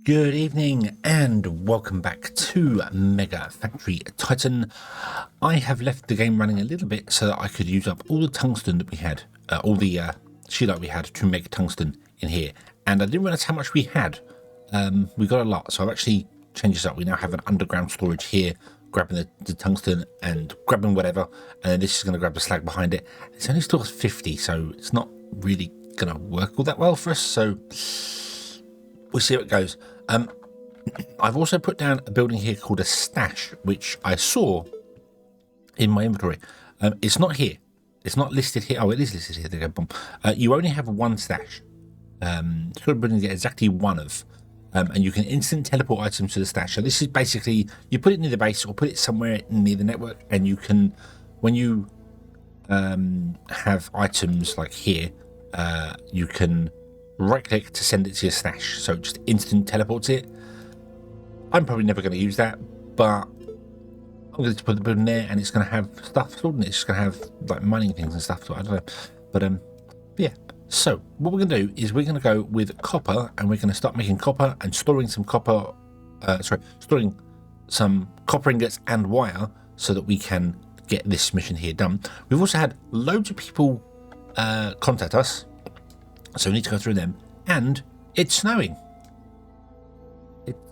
Good evening and welcome back to MegaFactory Titan. I have left the game running a little bit so that I could use up all the tungsten that we had, all the sheelite we had to make tungsten in here. And I didn't realize how much we had. We got a lot, so I've actually changed this up. We now have an underground storage here, grabbing the tungsten and grabbing whatever, and then this is going to grab the slag behind it. It's only still 50, so it's not really going to work all that well for us, so we'll see how it goes. I've also put down a building here called a stash, which I saw in my inventory. It's not here. It's not listed here. Oh, it is listed here. There you go. Boom. You only have one stash. You've got to get exactly one of. And you can instant teleport items to the stash. So this is basically, you put it near the base or put it somewhere near the network, and you can, when you have items like here, you can right click to send it to your stash, so it just instant teleports it. I'm probably never going to use that, but I'm going to put the building there, and it's going to have stuff stored in it. It's just going to have like mining things and stuff, so I don't know, but yeah. So what we're going to do is we're going to go with copper, and we're going to start making copper and storing some copper storing some copper ingots and wire so that we can get this mission here done. We've also had loads of people contact us, so we need to go through them, and it's snowing.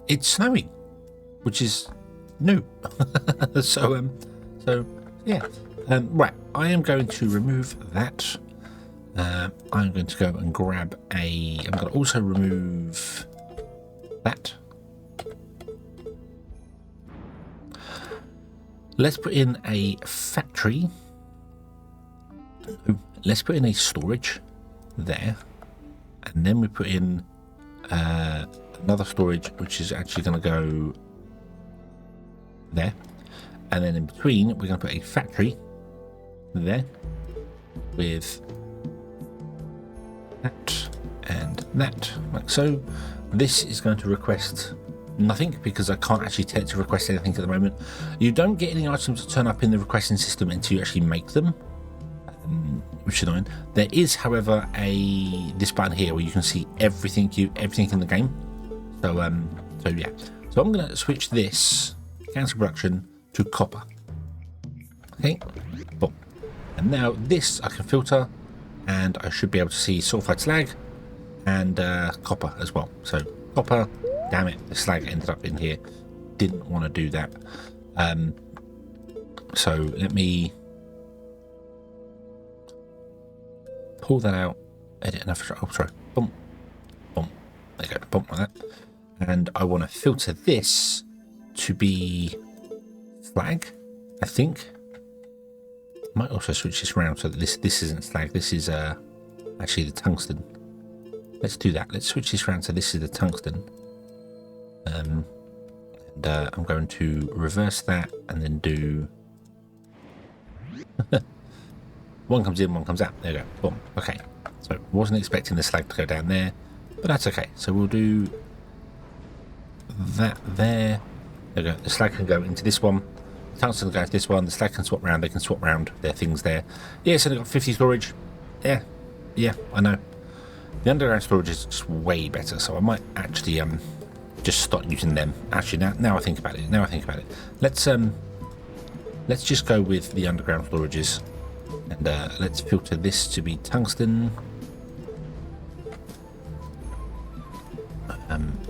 It's snowing, which is new. so yeah. Right, I am going to remove that. I'm going to go and grab I'm going to also remove that. Let's put in a factory. Let's put in a storage there. And then we put in another storage, which is actually going to go there. And then in between, we're going to put a factory there with that and that, like so. This is going to request nothing because I can't actually tell it to request anything at the moment. You don't get any items to turn up in the requesting system until you actually make them. Which is annoying. There is, however, this button here where you can see everything in the game. So yeah. So I'm going to switch this cancel production to copper. Okay, boom. And now this I can filter, and I should be able to see sulfide slag and copper as well. So copper, damn it, the slag ended up in here. Didn't want to do that. So let me pull that out, edit another, oh sorry, boom, boom, there you go, boom, like that. And I want to filter this to be slag, I think. Might also switch this around so that this isn't slag, this is actually the tungsten. Let's do that, let's switch this around so this is the tungsten. And I'm going to reverse that and then do one comes in, one comes out. There you go. Boom. Okay. So wasn't expecting the slag to go down there, but that's okay. So we'll do that there. There you go. The slag can go into this one. The tungsten can go into this one. The slag can swap around. They can swap around their things there. Yeah, so they've got 50 storage. Yeah. Yeah, I know. The underground storage is just way better, so I might actually just start using them. Actually, now I think about it. Let's just go with the underground storages. And let's filter this to be tungsten.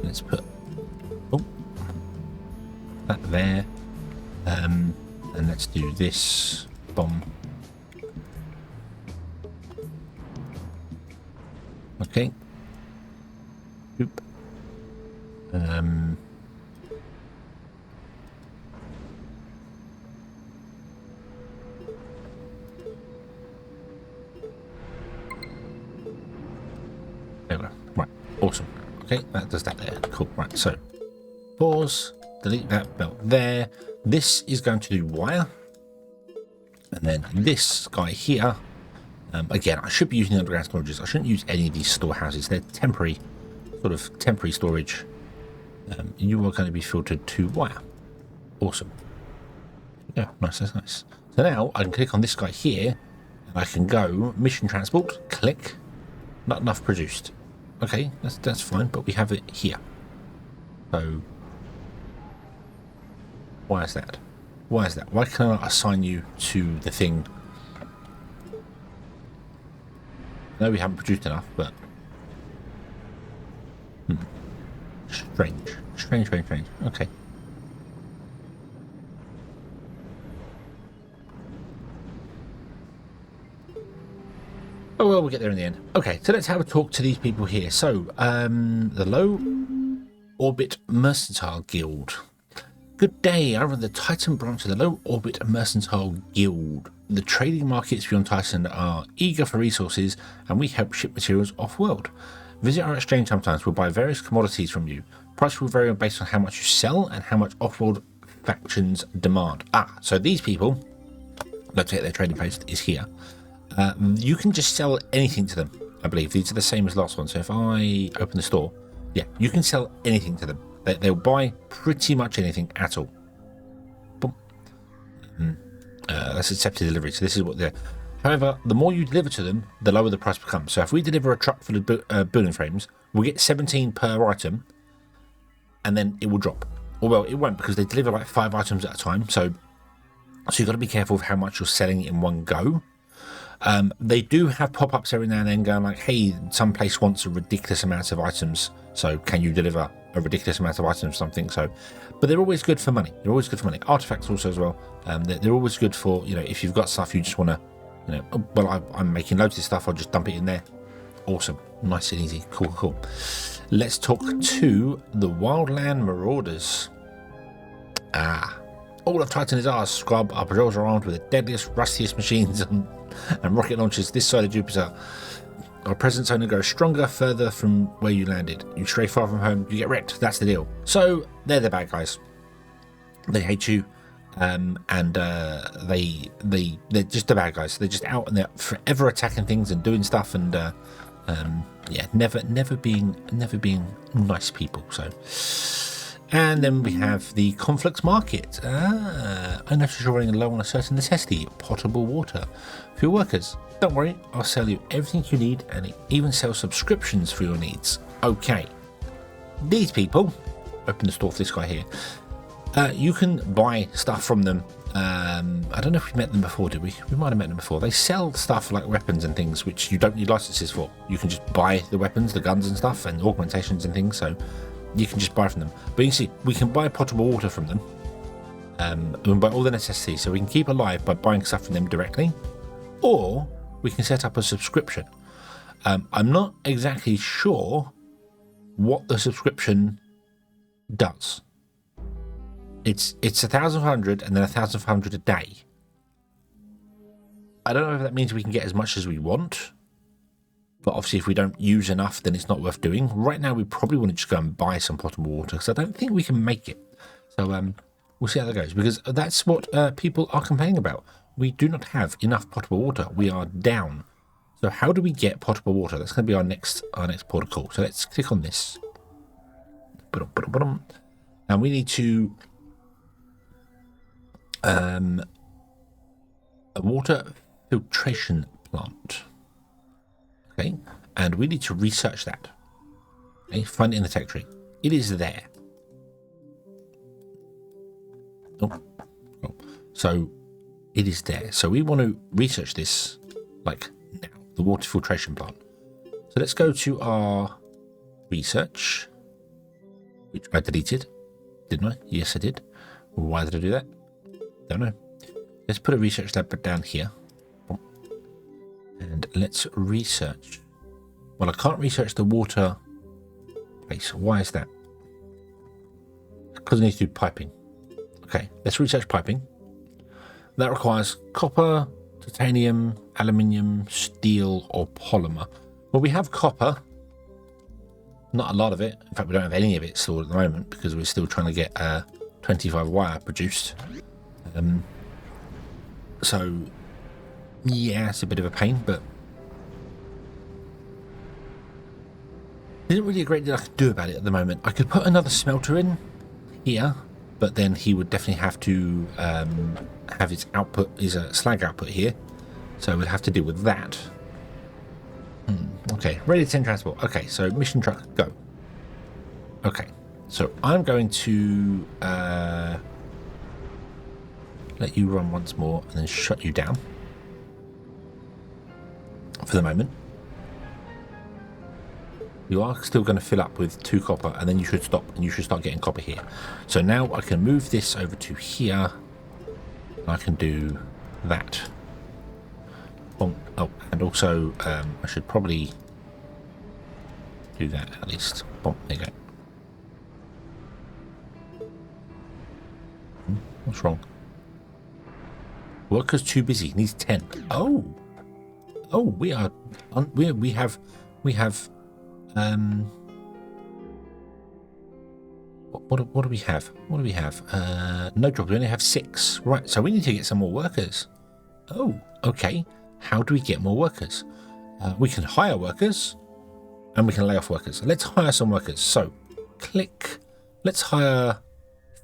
Let's put that there. And let's do this bomb. Okay. Oop. There we go. Right, awesome. Okay, that does that there. Cool. Right, so pause, delete that belt there. This is going to do wire, and then this guy here. Again, I should be using underground storages. I shouldn't use any of these storehouses. They're temporary, sort of temporary storage. You are going to be filtered to wire. Awesome. Yeah, nice. That's nice. So now I can click on this guy here, and I can go mission transport. Click. Not enough produced. Okay, that's fine, but we have it here. So why is that? Why is that? Why can't I assign you to the thing? I know we haven't produced enough, but strange. Okay. Oh well, we'll get there in the end. Okay, so let's have a talk to these people here. So, the Low Orbit Mercantile Guild. Good day. I run the Titan branch of the Low Orbit Mercantile Guild. The trading markets beyond Titan are eager for resources, and we help ship materials off-world. Visit our exchange sometimes. We'll buy various commodities from you. Price will vary based on how much you sell and how much off-world factions demand. So these people, let's get their trading post, is here. You can just sell anything to them, I believe. These are the same as last one. So if I open the store, yeah, you can sell anything to them. They'll buy pretty much anything at all. Boom. That's accepted delivery. So this is what they're... However, the more you deliver to them, the lower the price becomes. So if we deliver a truck full of building frames, we'll get 17 per item, and then it will drop. Or well, it won't, because they deliver like 5 items at a time. So you've got to be careful of how much you're selling in one go. They do have pop-ups every now and then going like, hey, some place wants a ridiculous amount of items, so can you deliver a ridiculous amount of items or something? So, but they're always good for money. They're always good for money. Artifacts also as well. They're always good for, you know, if you've got stuff you just want to, you know, oh, well, I'm making loads of stuff, I'll just dump it in there. Awesome. Nice and easy. Cool. Let's talk to the Wildland Marauders. All of Titan is ours. Scrub, our patrols are armed with the deadliest, rustiest machines and rocket launchers this side of Jupiter. Our presence only grows stronger further from where you landed. You stray far from home, you get wrecked. That's the deal. So they're the bad guys. They hate you, and they're just the bad guys. They're just out and they're forever attacking things and doing stuff, and yeah, never being nice people. So. And then we have the conflicts market. I notice you're running low on a certain necessity, potable water. For your workers, don't worry, I'll sell you everything you need and even sell subscriptions for your needs. Okay. These people, open the store for this guy here. You can buy stuff from them. I don't know if we met them before, did we? We might have met them before. They sell stuff like weapons and things which you don't need licenses for. You can just buy the weapons, the guns and stuff, and augmentations and things, so you can just buy from them. But you can see, we can buy potable water from them. We can buy all the necessities, so we can keep alive by buying stuff from them directly. Or we can set up a subscription. I'm not exactly sure what the subscription does. It's 1,500 and then 1,500 a day. I don't know if that means we can get as much as we want. But obviously, if we don't use enough, then it's not worth doing. Right now, we probably want to just go and buy some potable water, because I don't think we can make it. So we'll see how that goes, because that's what people are complaining about. We do not have enough potable water. We are down. So how do we get potable water? That's going to be our next port of call. So let's click on this. And we need to a water filtration plant. Okay, and we need to research that. Okay, find it in the tech tree. It is there. Oh. So it is there. So we want to research this like now, the water filtration plant. So let's go to our research, which I deleted, didn't I? Yes, I did. Why did I do that? Don't know. Let's put a research lab down here. And let's research. Well, I can't research the water place. Why is that? Because I need to do piping. Okay, let's research piping. That requires copper, titanium, aluminium, steel, or polymer. Well, we have copper. Not a lot of it. In fact, we don't have any of it stored at the moment because we're still trying to get 25 wire produced. So, yeah, it's a bit of a pain, but there isn't really a great deal I could do about it at the moment. I could put another smelter in here, but then he would definitely have to have his output, his slag output here. So we'd have to deal with that. Okay, ready to send transport. Okay, so mission truck, go. Okay, So I'm going to let you run once more and then shut you down for the moment. You are still going to fill up with 2 copper, and then you should stop, and you should start getting copper here. So now I can move this over to here. And I can do that. Oh, and also I should probably do that at least. Boom, there you go. What's wrong? Worker's too busy. Needs 10. Oh, we have what do we have? What do we have? No jobs. We only have 6. Right. So we need to get some more workers. Oh, okay. How do we get more workers? We can hire workers, and we can lay off workers. Let's hire some workers. So, click. Let's hire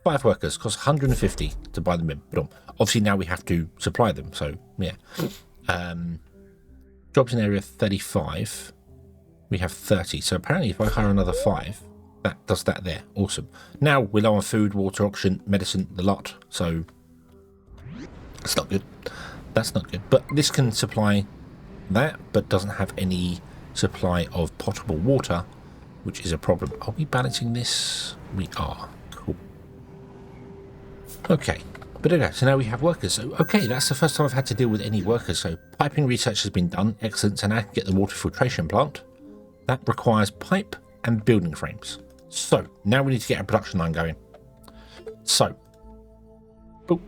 5 workers. Costs 150 to buy them in. But obviously now we have to supply them. So yeah. Jobs in area 35. We have 30. So apparently, if I hire another 5, that does that there. Awesome. Now we're low on food, water, oxygen, medicine, the lot. So that's not good. That's not good. But this can supply that, but doesn't have any supply of potable water, which is a problem. Are we balancing this? We are. Cool. Okay. But anyway, so now we have workers. So, okay, that's the first time I've had to deal with any workers. So piping research has been done. Excellent. So now I can get the water filtration plant. That requires pipe and building frames. So now we need to get a production line going. So, boop.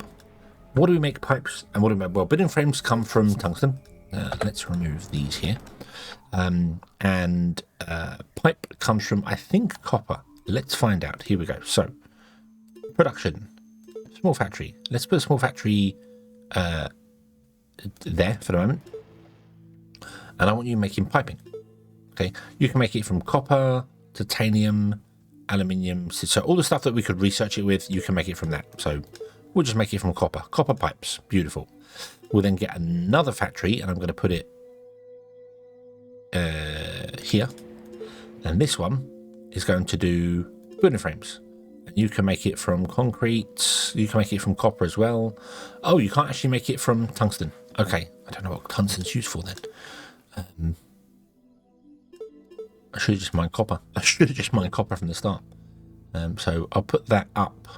What do we make pipes and what do we make? Well, building frames come from tungsten. Let's remove these here. Pipe comes from, I think, copper. Let's find out. Here we go. So, production. Small factory. Let's put a small factory there for the moment. And I want you making piping. Okay. You can make it from copper, titanium, aluminium. So all the stuff that we could research it with, you can make it from that. So we'll just make it from copper. Copper pipes. Beautiful. We'll then get another factory, and I'm going to put it here. And this one is going to do building frames. And you can make it from concrete. You can make it from copper as well. Oh, you can't actually make it from tungsten. Okay. I don't know what tungsten's used for then. I should have just mined copper. I should have just mined copper from the start. So I'll put that up.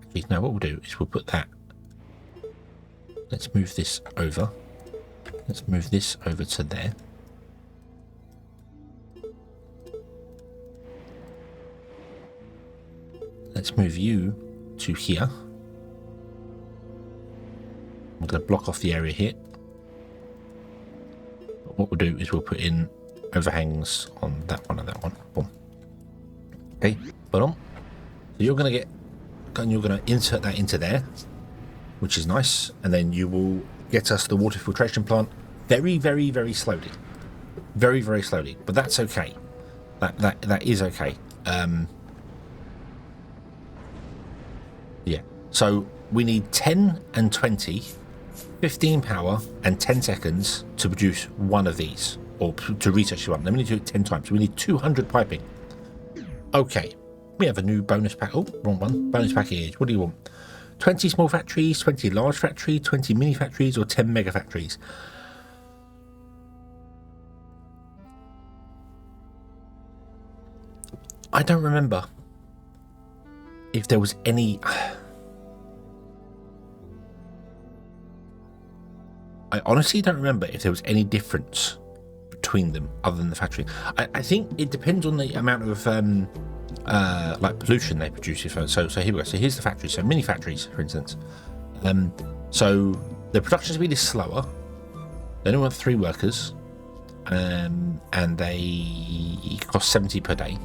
Actually, no, what we'll do is we'll put that. Let's move this over. Let's move this over to there. Let's move you to here. I'm going to block off the area here. But what we'll do is we'll put in overhangs on that one and that one. Boom. Okay, boom. So you're going to get, and you're going to insert that into there, which is nice, and then you will get us the water filtration plant very, very, very slowly, very, very slowly. But that's okay. That is okay. Yeah. So we need 10 and 20, 15 power, and 10 seconds to produce one of these. Or to research one. Then we need to do it 10 times. We need 200 piping. Okay. We have a new bonus pack. Oh, wrong one. Bonus package. What do you want? 20 small factories, 20 large factories, 20 mini factories, or 10 mega factories? I don't remember if there was any... I honestly don't remember if there was any difference between them other than the factory. I think it depends on the amount of like pollution they produce. So here we go. So here's the factory. So mini factories, for instance. So the production speed is slower. They only want 3 workers, and they cost 70 per day.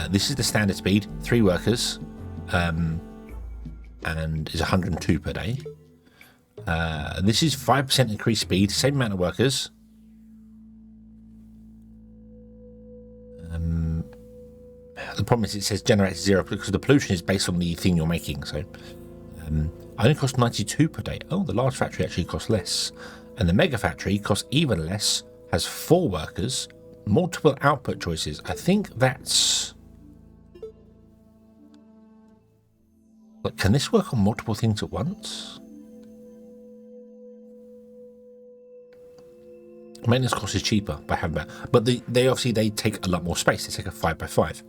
This is the standard speed, 3 workers, and is 102 per day. This is 5% increased speed, same amount of workers. The problem is it says generates 0 because the pollution is based on the thing you're making. So only cost 92 per day. Oh, the large factory actually costs less. And the mega factory costs even less, has 4 workers, multiple output choices. I think that's But can this work on multiple things at once? Maintenance cost is cheaper by having that, but they obviously they take a lot more space. They take a 5x5.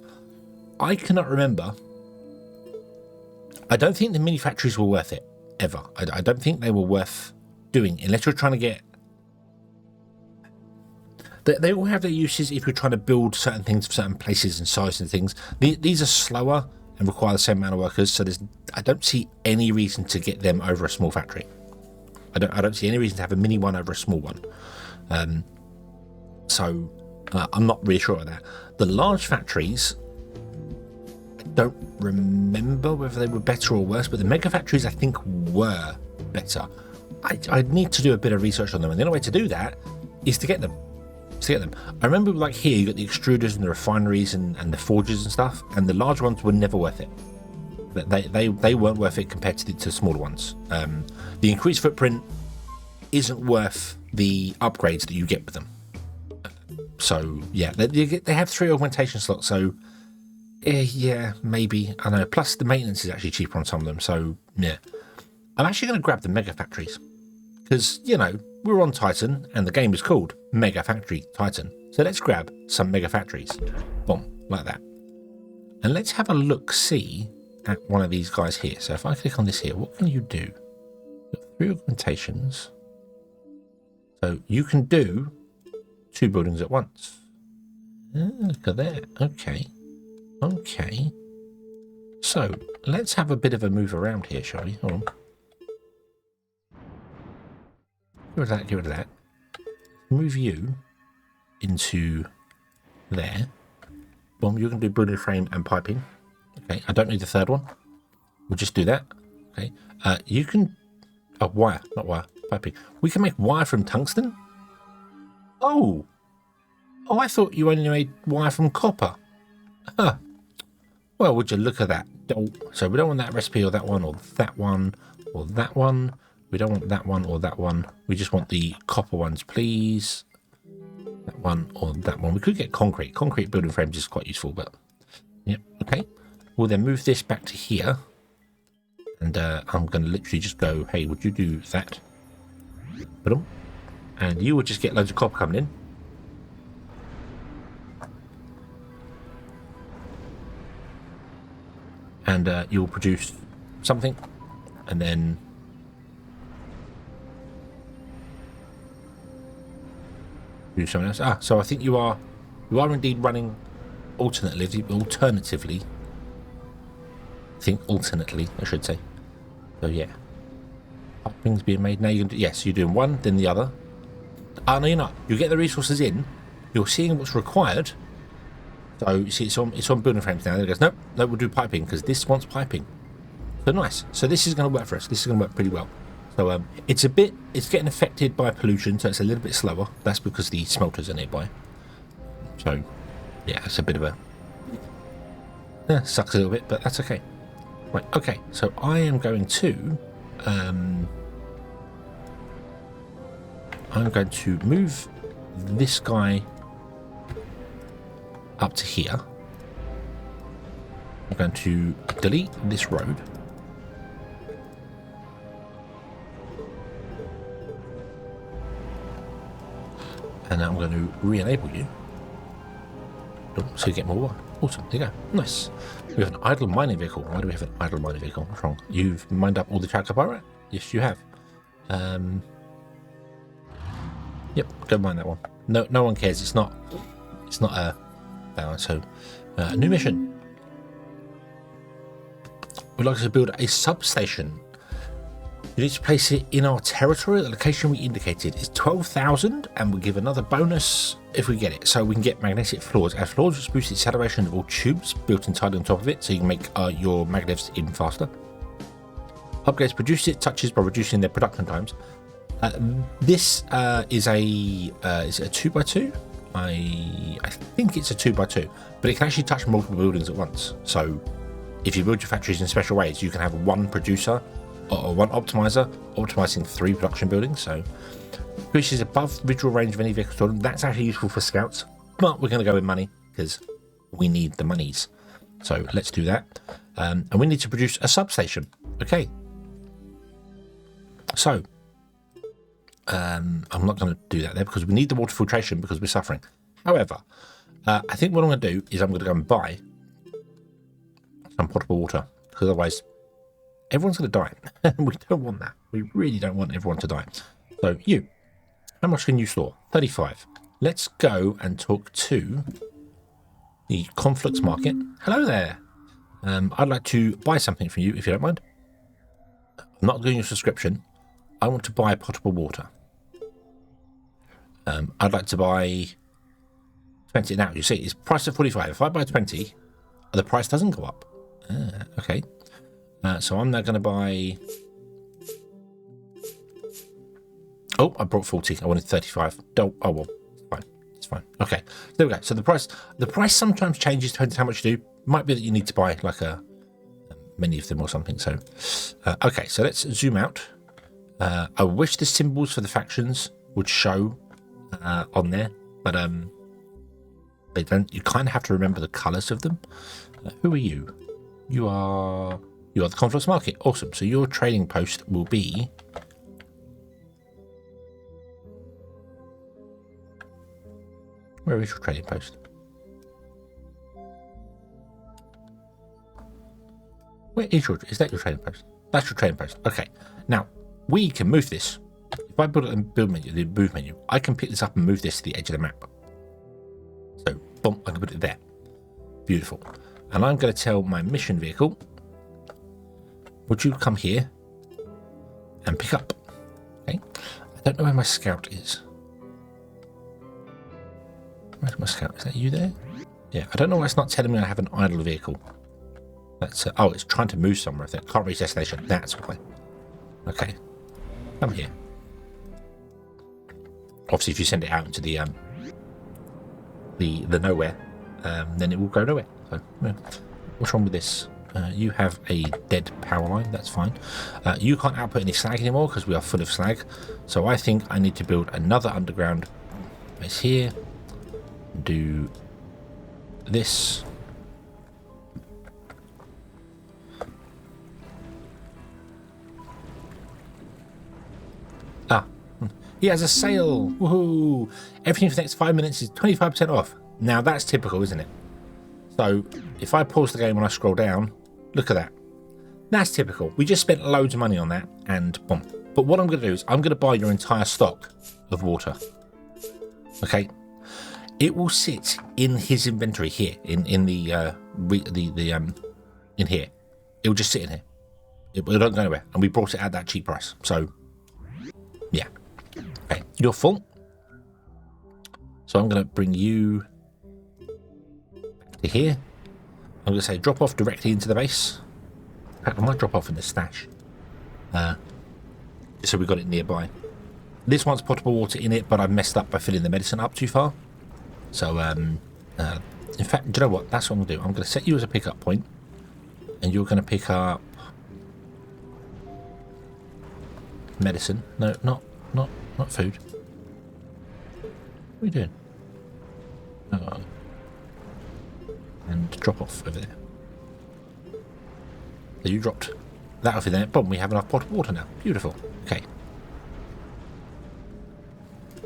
I cannot remember. I don't think the mini factories were worth it ever. I don't think they were worth doing unless you're trying to get. They all have their uses if you're trying to build certain things for certain places and size and things. These are slower and require the same amount of workers, so I don't see any reason to get them over a small factory. I don't see any reason to have a mini one over a small one. So I'm not really sure of that. The large factories, I don't remember whether they were better or worse, but the mega factories I think were better. I'd need to do a bit of research on them, and the only way to do that is to get them. I remember like here you got the extruders and the refineries and the forges and stuff, and the large ones were never worth it. They weren't worth it compared to the smaller ones. The increased footprint isn't worth the upgrades that you get with them. So yeah, they have 3 augmentation slots, so yeah, maybe, I don't know. Plus the maintenance is actually cheaper on some of them, so yeah. I'm actually going to grab the mega factories because, you know, we're on Titan and the game is called Mega Factory Titan. So let's grab some mega factories. Boom, like that. And let's have a look, see at one of these guys here. So if I click on this here, what can you do? You've got 3 augmentations. So you can do 2 buildings at once. Look at that. Okay. So let's have a bit of a move around here, shall we? Hold on. Get rid of that. Move you into there. Boom, you can do building frame and piping. Okay, I don't need the third one. We'll just do that. Okay, you can... Oh, wire, not wire, piping. We can make wire from tungsten? Oh, I thought you only made wire from copper. Huh. Well, would you look at that? So we don't want that recipe or that one or that one or that one. We don't want that one or that one. We just want the copper ones, please. That one or that one. We could get concrete. Concrete building frames is quite useful, but... Yep, okay. We'll then move this back to here. And I'm going to literally just go, hey, would you do that? Boom. And you will just get loads of copper coming in. And you'll produce something. And then... do something else. So I think you are indeed running alternatively. I should say. So yeah, things being made now. You can do, yes, you're doing one, then the other. Oh no, you're not. You get the resources in. You're seeing what's required. So you see, it's on building frames now. It goes, nope, we'll do piping because this wants piping. So nice. So this is going to work for us. This is going to work pretty well. So it's getting affected by pollution, so it's a little bit slower. That's because the smelters are nearby. So yeah, it's a bit of a sucks a little bit, but that's okay. Right, okay. So I am going to move this guy up to here. I'm going to delete this road. And now I'm going to re-enable you. So you get more water. Awesome. There you go. Nice. We have an idle mining vehicle. Why do we have an idle mining vehicle? What's wrong? You've mined up all the tractor pirate? Yes, you have. Yep, go mine that one. No one cares. It's not a balance. So, new mission. We'd like to build a substation. You need to place it in our territory. The location we indicated is 12,000, and we'll give another bonus if we get it. So we can get magnetic floors. Our floors will boost the acceleration of all tubes built entirely on top of it, so you can make your maglevs even faster. Upgrades produce it touches by reducing their production times. This is it a 2x2? I think it's a 2x2, but it can actually touch multiple buildings at once. So if you build your factories in special ways, you can have one producer or one optimizer optimizing 3 production buildings. So increases above visual range of any vehicle. That's actually useful for scouts, but we're going to go with money because we need the monies. So let's do that. And we need to produce a substation. Okay. So I'm not going to do that there because we need the water filtration because we're suffering. However, I think what I'm going to do is I'm going to go and buy some potable water because otherwise everyone's going to die. We don't want that. We really don't want everyone to die. So you, how much can you store? 35. Let's go and talk to the conflicts market. Hello there. I'd like to buy something from you if you don't mind. I'm not doing a subscription. I want to buy potable water. I'd like to buy 20. Now, you see, it's priced at 45. If I buy 20, the price doesn't go up. Okay. So I'm now going to buy... Oh, I brought 40. I wanted 35. Oh, well, it's fine. It's fine. Okay. There we go. So the price sometimes changes depending on how much you do. Might be that you need to buy like many of them or something. So, okay. So let's zoom out. I wish the symbols for the factions would show on there, but they don't. You kind of have to remember the colours of them. Who are you? You are the conflicts market. Awesome. So your trading post will be. Where is your trading post? Is that your trading post? That's your trading post. Okay. Now we can move this. If I put it in the move menu, I can pick this up and move this to the edge of the map. So, boom, I can put it there. Beautiful. And I'm going to tell my mission vehicle, would you come here and pick up? Okay. I don't know where my scout is. Where's my scout? Is that you there? Yeah, I don't know why it's not telling me I have an idle vehicle. That's oh, it's trying to move somewhere. I think can't reach destination. That's why. Okay, come here. Obviously, if you send it out into the nowhere, then it will go nowhere. So, yeah. What's wrong with this? You have a dead power line. That's fine. You can't output any slag anymore because we are full of slag. So I think I need to build another underground base here. Do this. He has a sale. Woohoo! Everything for the next 5 minutes is 25% off. Now that's typical, isn't it? So if I pause the game when I scroll down, look at that. That's typical. We just spent loads of money on that and boom. But what I'm going to do is I'm going to buy your entire stock of water. Okay. It will sit in his inventory here, in here. It will just sit in here. It don't go anywhere. And we brought it at that cheap price. So, yeah. Okay, you're full. So I'm going to bring you to here. I'm going to say drop off directly into the base. In fact, I might drop off in the stash. Just so we've got it nearby. This one's potable water in it, but I've messed up by filling the medicine up too far. So, in fact, do you know what? That's what I'm going to do. I'm going to set you as a pickup point, and you're going to pick up medicine. No, not food. What are you doing? And drop off over there. So you dropped that off in there. Boom, we have enough potable water now. Beautiful. Okay.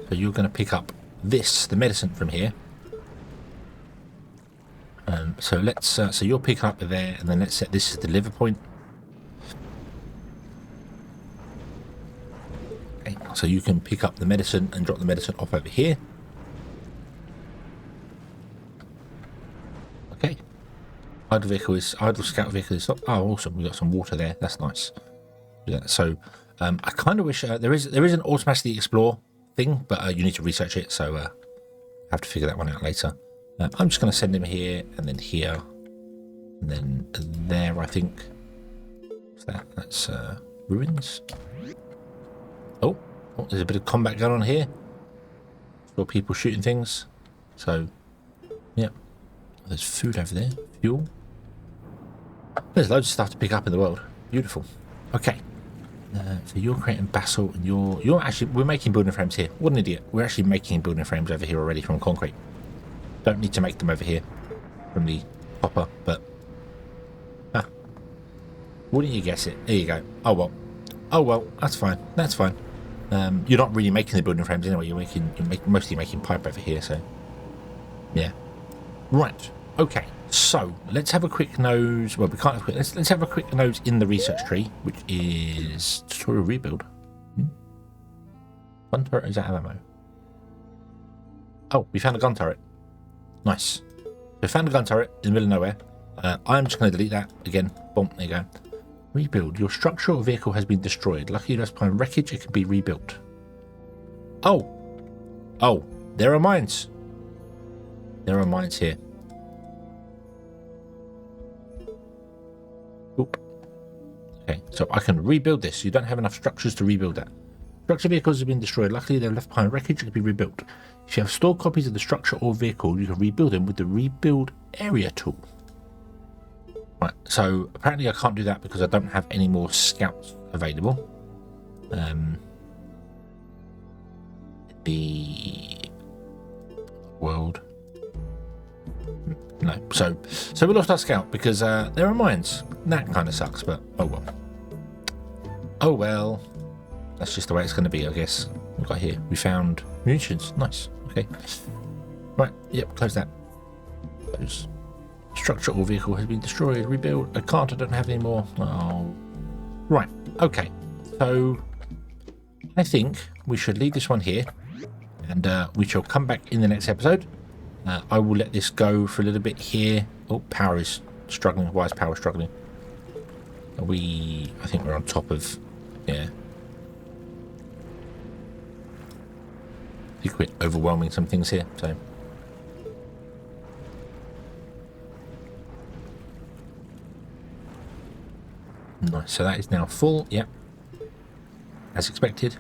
So you're going to pick up this, the medicine from here. So let's. So you're picking up there, and then let's set this as the deliver point. Okay. So you can pick up the medicine and drop the medicine off over here. Okay. Idle scout vehicle is. Oh, awesome! We got some water there. That's nice. Yeah. So I kind of wish there is an automatically explore thing, but you need to research it. So I have to figure that one out later. I'm just going to send him here, and then here, and then there. I think. What's that? That's ruins. Oh, there's a bit of combat going on here. Got people shooting things. So, yeah. There's food over there. Fuel. There's loads of stuff to pick up in the world. Beautiful. Okay. So you're creating basalt, and you're actually, we're making building frames here. What an idiot. We're actually making building frames over here already from concrete. Don't need to make them over here from the hopper, but Wouldn't you guess it? There you go. Oh well. Oh well. That's fine. That's fine. You're not really making the building frames anyway. You're mostly making pipe over here. So yeah. Right. Okay. So let's have a quick nose. Well, we can't have a quick. Let's have a quick nose in the research tree, which is tutorial rebuild. Gun turret is out of ammo. Oh, we found a gun turret. Nice. We found a gun turret in the middle of nowhere. I'm just going to delete that again. Boom, there you go. Rebuild. Your structure or vehicle has been destroyed. Luckily, left behind wreckage, it can be rebuilt. Oh. Oh, there are mines. There are mines here. Oop. Okay, so I can rebuild this. You don't have enough structures to rebuild that. Structure vehicles have been destroyed. Luckily, they're left behind wreckage. It can be rebuilt. If you have stored copies of the structure or vehicle, you can rebuild them with the rebuild area tool. Right, so apparently I can't do that because I don't have any more scouts available. The world. No, so we lost our scout because there are mines. That kind of sucks, but oh well. Oh well. That's just the way it's going to be, I guess. What we got here? We found munitions. Nice. Okay. Right. Yep. Close that. Close. Structure or vehicle has been destroyed. Rebuild. I don't have any more. Oh. Right. Okay. So I think we should leave this one here, and we shall come back in the next episode. I will let this go for a little bit here. Oh, power is struggling. Why is power struggling? I think we're on top of. Yeah. I think we're overwhelming some things here. So. Nice, so that is now full, yep. As expected.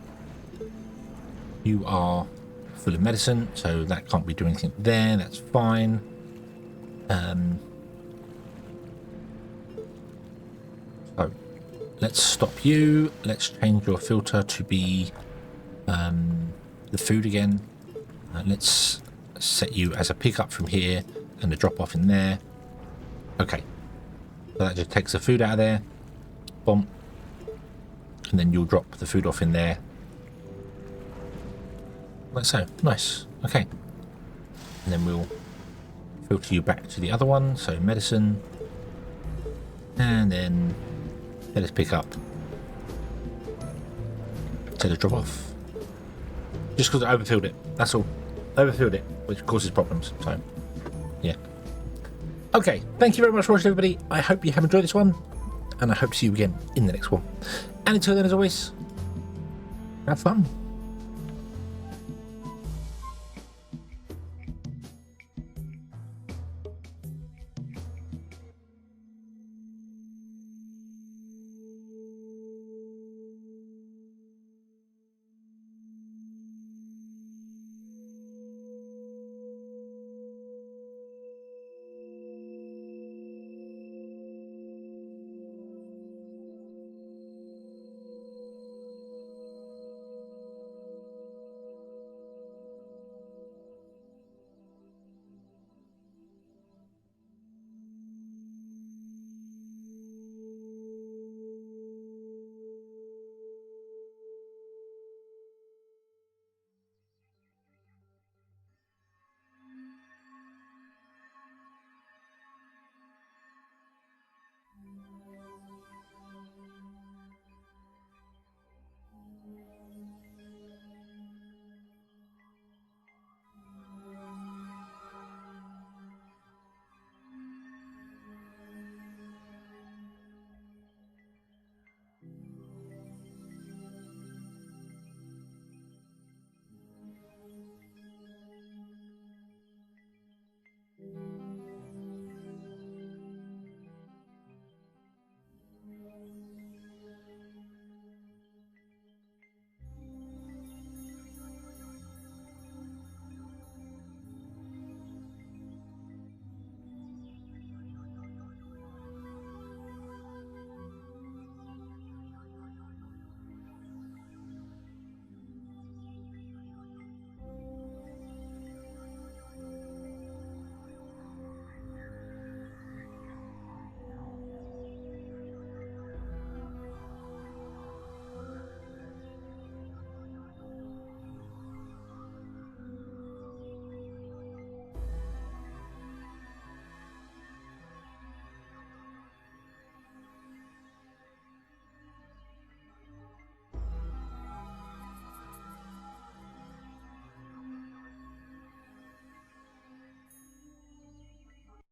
You are full of medicine, so that can't be doing anything there, that's fine. So, let's stop you. Let's change your filter to be the food again. Let's set you as a pickup from here and a drop off in there. Okay, so that just takes the food out of there. Boom. And then you'll drop the food off in there. Like so. Nice. Okay. And then we'll filter you back to the other one. So medicine. And then let us pick up. Let us drop off. Just because I overfilled it. That's all. Overfilled it, which causes problems. So, yeah. Okay. Thank you very much for watching, everybody. I hope you have enjoyed this one. And I hope to see you again in the next one. And until then, as always, have fun.